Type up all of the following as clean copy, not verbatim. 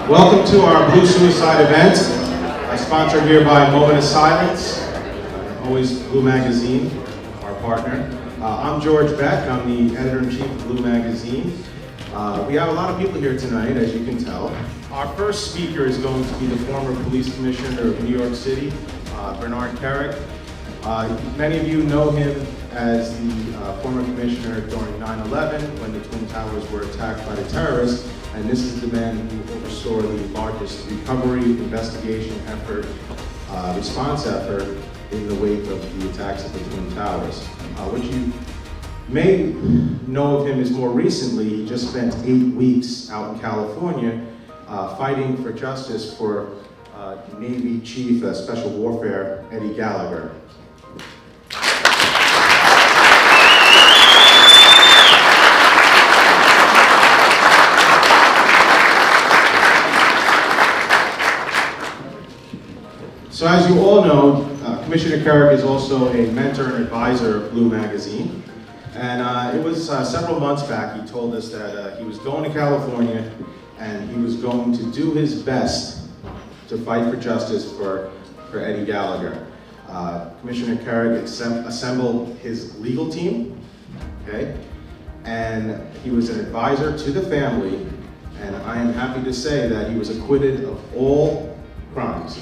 Welcome to our Blue Suicide event. Sponsored here by Moment of Silence, always Blue Magazine, our partner. I'm George Beck. I'm the editor-in-chief of Blue Magazine. We have a lot of people here tonight, as you can tell. Our first speaker is going to be the former police commissioner of New York City, Bernard Kerik. Many of you know him as the former commissioner during 9/11 when the Twin Towers were attacked by the terrorists. And this is the man who oversaw the largest recovery, investigation effort, response effort in the wake of the attacks at the Twin Towers. What you may know of him is more recently, he just spent 8 weeks out in California fighting for justice for Navy Chief Special Warfare Eddie Gallagher. So as you all know, Commissioner Kerik is also a mentor and advisor of Blue Magazine. And it was several months back, he told us that he was going to California and he was going to do his best to fight for justice for Eddie Gallagher. Commissioner Kerik assembled his legal team, okay? And he was an advisor to the family, and I am happy to say that he was acquitted of all crimes.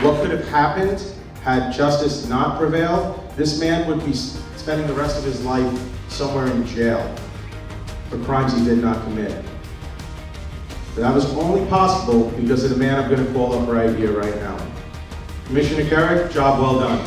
What could have happened had justice not prevailed? This man would be spending the rest of his life somewhere in jail for crimes he did not commit. But that was only possible because of the man I'm going to call up right here, right now. Commissioner Kerik, job well done.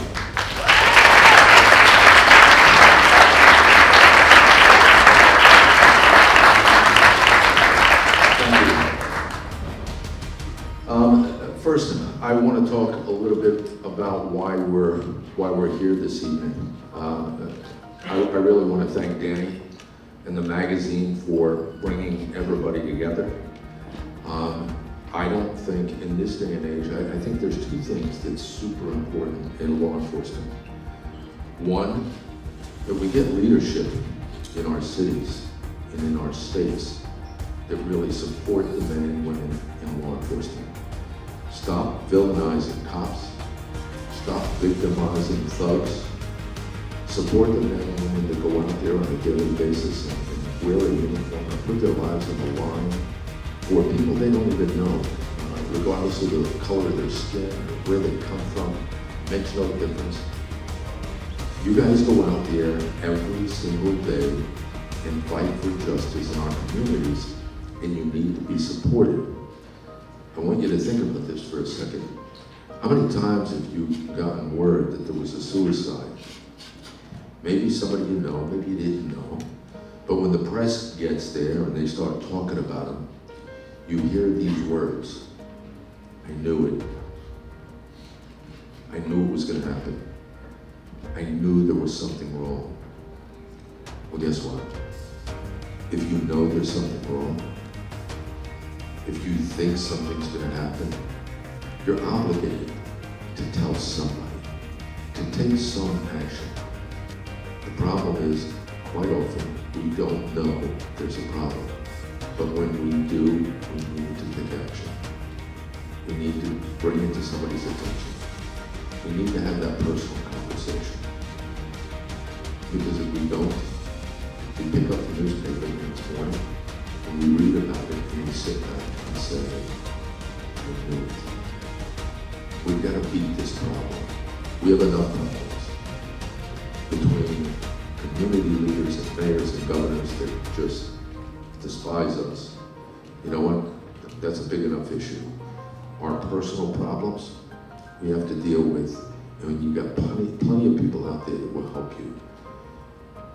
First, I want to talk a little bit about why we're here this evening. I really want to thank Danny and the magazine for bringing everybody together. I don't think in this day and age, I think there's two things that's super important in law enforcement. One, that we get leadership in our cities and in our states that really support the men and women in law enforcement. Stop villainizing cops. Stop victimizing thugs. Support the men and women that go out there on a daily basis and wear a uniform and put their lives on the line for people they don't even know, regardless of the color of their skin, or where they come from, makes no difference. You guys go out there every single day and fight for justice in our communities, and you need to be supported. I want you to think about this for a second. How many times have you gotten word that there was a suicide? Maybe somebody you know, maybe you didn't know. But when the press gets there and they start talking about them, you hear these words. I knew it. I knew it was going to happen. I knew there was something wrong. Well, guess what? If you know there's something wrong, if you think something's going to happen, you're obligated to tell somebody, to take some action. The problem is, quite often, we don't know there's a problem. But when we do, we need to take action. We need to bring it to somebody's attention. We need to have that personal conversation. Because if we don't, we pick up the newspaper the next morning, and we read about it, and we sit back and say, we knew it. We've got to beat this problem. We have enough problems between community leaders and mayors and governors that just despise us. You know what? That's a big enough issue. Our personal problems, we have to deal with. I mean, you got plenty of people out there that will help you.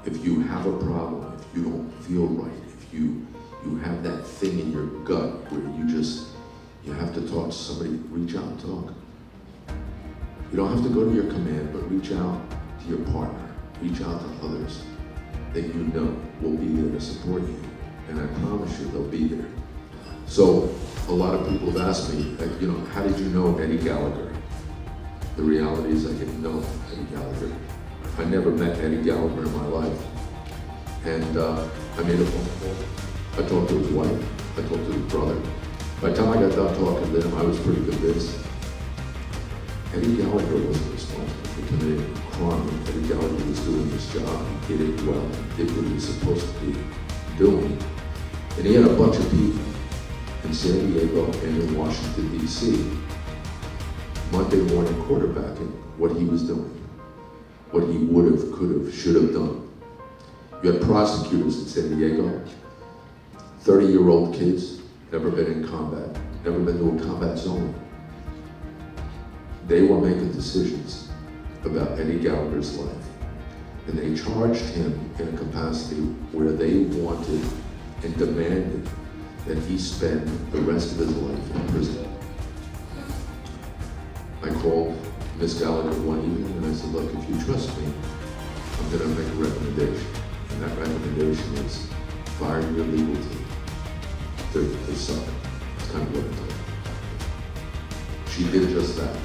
If you have a problem, if you don't feel right, if you have that thing in your gut where you have to talk to somebody, reach out and talk. You don't have to go to your command, but reach out to your partner. Reach out to others that you know will be there to support you. And I promise you they'll be there. So a lot of people have asked me, how did you know Eddie Gallagher? The reality is I didn't know Eddie Gallagher. I never met Eddie Gallagher in my life. And I made a phone call. I talked to his wife. I talked to his brother. By the time I got done talking to them, I was pretty convinced Eddie Gallagher wasn't responsible for committing a crime. Eddie Gallagher was doing his job. He did it well. He did what he was supposed to be doing. And he had a bunch of people in San Diego and in Washington, D.C. Monday morning quarterbacking what he was doing, what he would have, could have, should have done. You had prosecutors in San Diego, 30-year-old kids, never been in combat, never been to a combat zone. They were making decisions about Eddie Gallagher's life. And they charged him in a capacity where they wanted and demanded that he spend the rest of his life in prison. I called Miss Gallagher one evening and I said, look, if you trust me, I'm gonna make a recommendation. And that recommendation is fire your legal team. They suck. It's kind of what I told her. She did just that.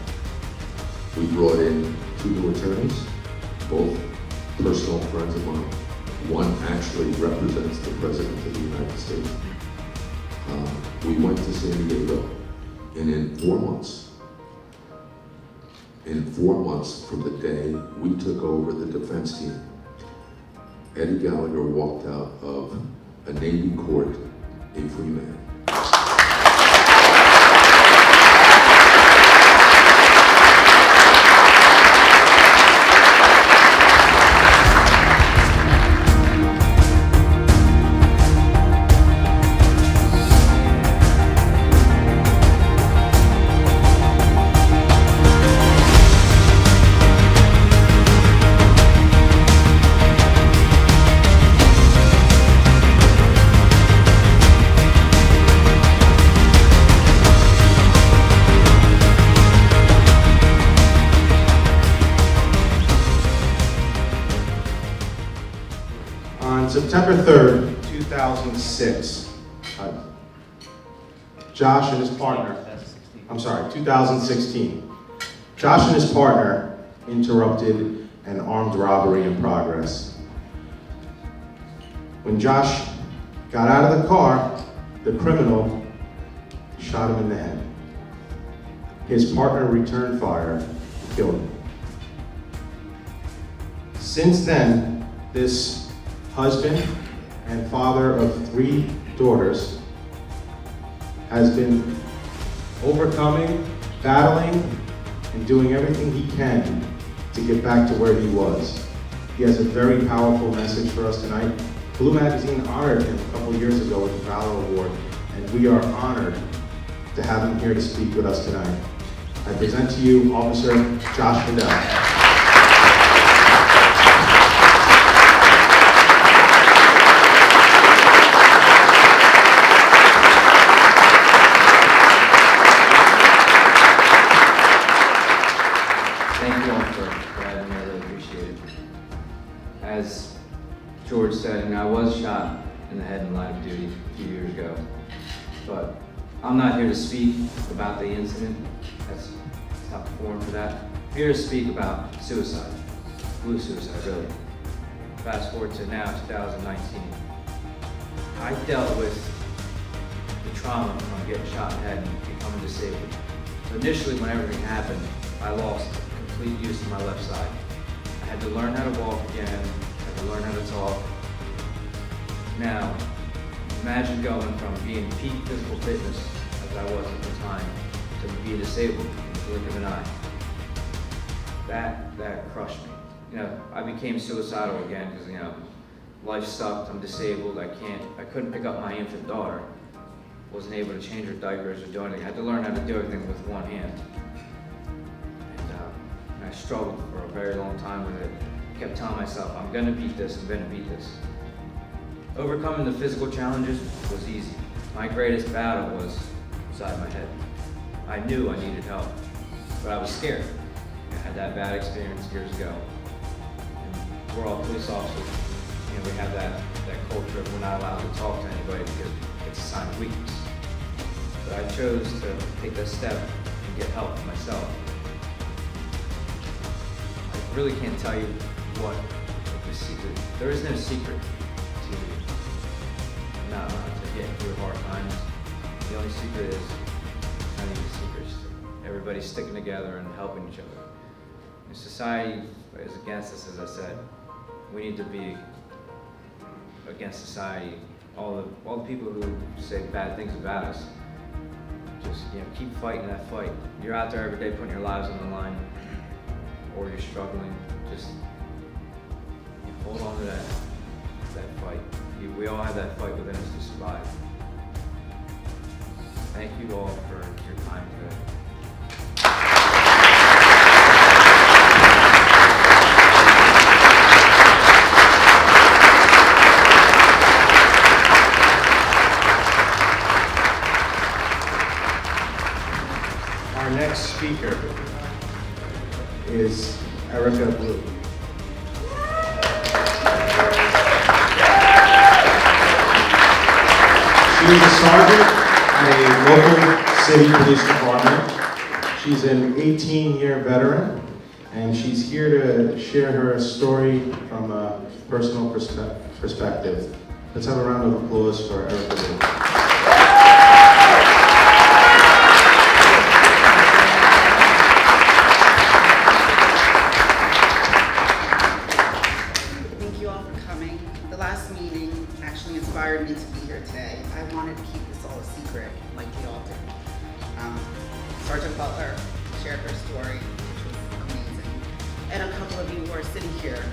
We brought in 2 new attorneys, both personal friends of mine. One actually represents the President of the United States. We went to San Diego, and in 4 months from the day we took over the defense team, Eddie Gallagher walked out of a Navy court a free man. On September 3rd, 2006, Josh and his partner, 2016, Josh and his partner interrupted an armed robbery in progress. When Josh got out of the car, the criminal shot him in the head. His partner returned fire and killed him. Since then, this husband and father of 3 daughters has been overcoming, battling, and doing everything he can to get back to where he was. He has a very powerful message for us tonight. Blue Magazine honored him a couple years ago with the Valor Award, and we are honored to have him here to speak with us tonight. I present to you Officer Josh Fidel. As George said, I was shot in the head in line of duty a few years ago, but I'm not here to speak about the incident. That's not the forum for that. I'm here to speak about suicide, blue suicide, really. Fast forward to now, 2019. I dealt with the trauma from getting shot in the head and becoming disabled. So initially, when everything happened, I lost complete use of my left side. I had to learn how to walk again, I had to learn how to talk. Now, imagine going from being peak physical fitness, as I was at the time, to being disabled in the blink of an eye. That crushed me. I became suicidal again because, life sucked. I'm disabled. I couldn't pick up my infant daughter. Wasn't able to change her diapers or do anything. I had to learn how to do everything with one hand. And I struggled for a very long time with it. Kept telling myself, I'm gonna beat this, I'm gonna beat this. Overcoming the physical challenges was easy. My greatest battle was inside my head. I knew I needed help, but I was scared. I had that bad experience years ago. And we're all police officers. We have that culture of we're not allowed to talk to anybody because it's a sign of weakness. But I chose to take that step and get help for myself. I really can't tell you what the secret. There is no secret to not to get through hard times. The only secret is not even secrets. Everybody's sticking together and helping each other. If society is against us, as I said, we need to be against society. All the people who say bad things about us, just keep fighting that fight. You're out there every day putting your lives on the line, or you're struggling. Just hold on to that fight. We all have that fight within us to survive. Thank you all for your time today. Our next speaker is Erica Blue. She is a sergeant at a local city police department. She's an 18-year veteran, and she's here to share her story from a personal perspective. Let's have a round of applause for Erica Blue. Inspired me to be here today. I wanted to keep this all a secret, like we all did. Sergeant Butler shared her story, which was amazing. And a couple of you who are sitting here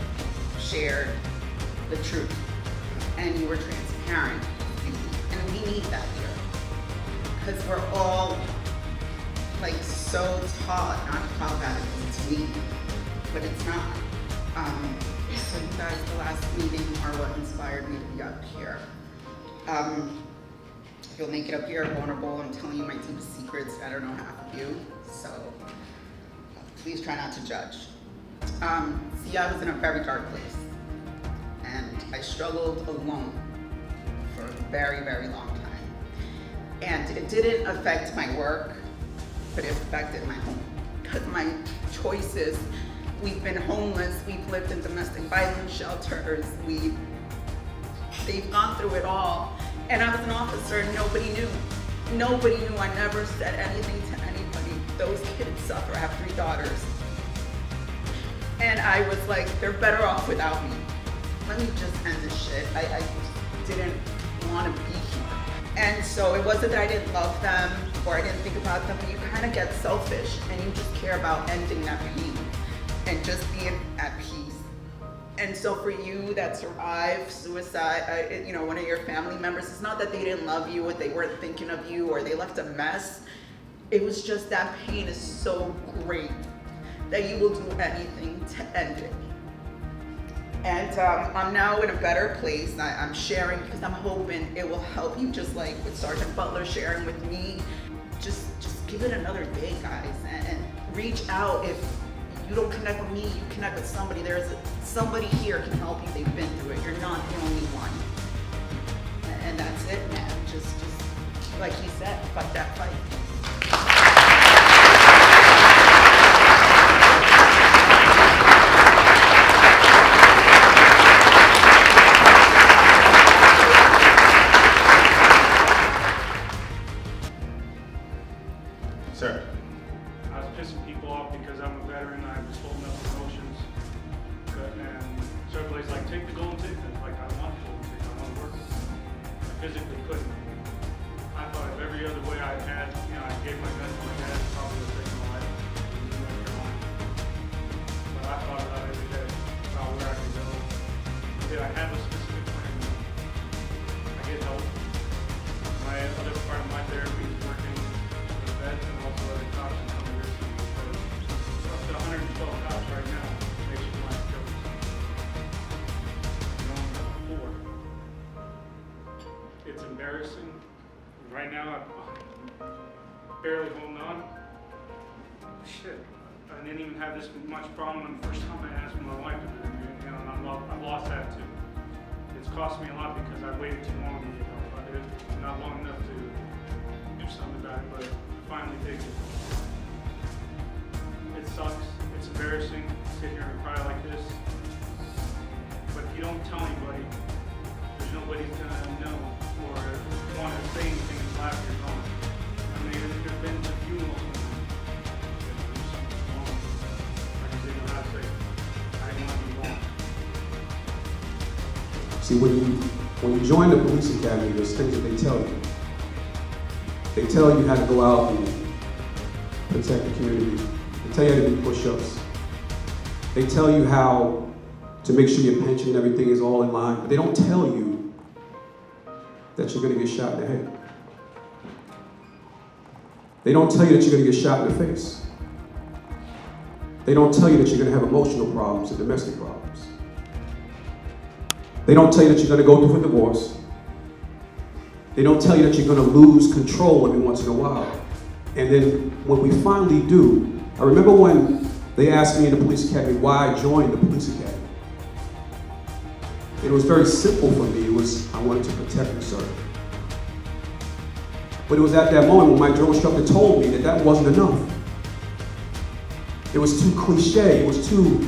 shared the truth. And you were transparent. And we need that here. Because we're all so taught not to talk about it because it's weak, but it's not. So you guys, the last meeting are what inspired me to be up here. You'll make it up here vulnerable. I'm telling you my deepest secrets. I don't know half of you, so please try not to judge. See, I was in a very dark place, and I struggled alone for a very, very long time. And it didn't affect my work, but it affected my home. Because my choices, we've been homeless, we've lived in domestic violence shelters, they've gone through it all. And I was an officer and nobody knew. Nobody knew. I never said anything to anybody. Those kids suffer. I have 3 daughters. And I was like, they're better off without me. Let me just end this shit. I just didn't want to be here. And so it wasn't that I didn't love them or I didn't think about them, but you kind of get selfish and you just care about ending that pain and just being at peace. And so for you that survived suicide, one of your family members, it's not that they didn't love you or they weren't thinking of you or they left a mess. It was just that pain is so great that you will do anything to end it. And I'm now in a better place. I'm sharing because I'm hoping it will help you, just like with Sergeant Butler sharing with me. Just give it another day, guys, and reach out. If you don't connect with me, you connect with somebody. Somebody here can help you. They've been through it. You're not the only one. And that's it, man. Just like he said, fight that fight. Sir. I was pissing people off because I'm a veteran. I was holding up emotions. And so everybody's like, take the golden ticket. Like, I don't want the golden ticket. I want to work. I physically couldn't. I thought if every other way I had, I gave my gun to my dad, probably would have taken my life. But I thought about it every day. did I have a specific plan? No. I get help. My other part of my therapy is working with vets and also other cops in some of this. Up to 112 cops right now, nationwide jokes. We only have 4. It's embarrassing. Right now, I'm barely holding on. Shit, I didn't even have this much problem when the first time I asked my wife to do it, you know, and I've lost that too. It's cost me a lot because I waited too long to get help. I did not long enough to do something about it, but I finally did get help. It sucks, it's embarrassing to sit here and cry like this, but if you don't tell anybody, there's nobody gonna know or want to say anything until after you're gone. I mean, there's been a funeral. See, when you join the police academy, there's things that they tell you. They tell you how to go out and protect the community. They tell you how to do push-ups. They tell you how to make sure your pension and everything is all in line, but they don't tell you that you're going to get shot in the head. They don't tell you that you're going to get shot in the face. They don't tell you that you're going to have emotional problems and domestic problems. They don't tell you that you're going to go through a divorce. They don't tell you that you're going to lose control every once in a while. And then when we finally do, I remember when they asked me in the police academy why I joined the police academy. It was very simple for me. It was, I wanted to protect and serve. But it was at that moment when my drill instructor told me that that wasn't enough. It was too cliche. It was too,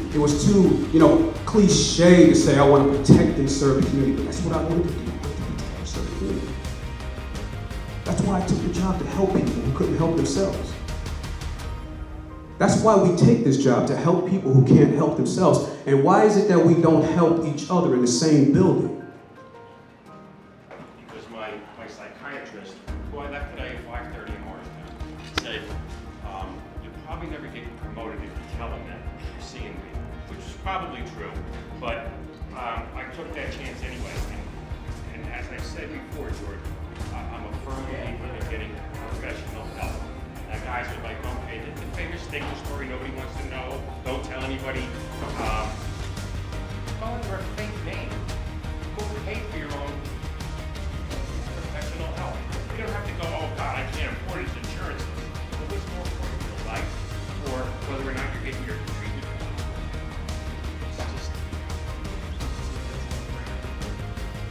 cliche to say I want to protect and serve the community. But that's what I wanted to do. I wanted to protect and serve the community. That's why I took the job to help people who couldn't help themselves. That's why we take this job, to help people who can't help themselves. And why is it that we don't help each other in the same building? Because my psychiatrist, who I left today at 5:30 in Morristown, said, you'll probably never get promoted if you tell him that you're seeing me, which is probably true, but I took that chance anyway. And as I said before, George, I'm a firm believer in getting professional help. Now guys are like, okay, the famous Stinger story nobody wants to know, don't tell anybody. Go under a fake name. Go pay for your own professional help. You don't have to go, oh God, I can't afford his insurance. But what's more important in your life, or whether or not you're getting your treatment?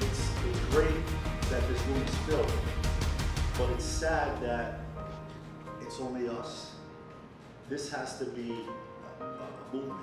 It's great that this room is filled, but it's sad that it's only us. This has to be a movement.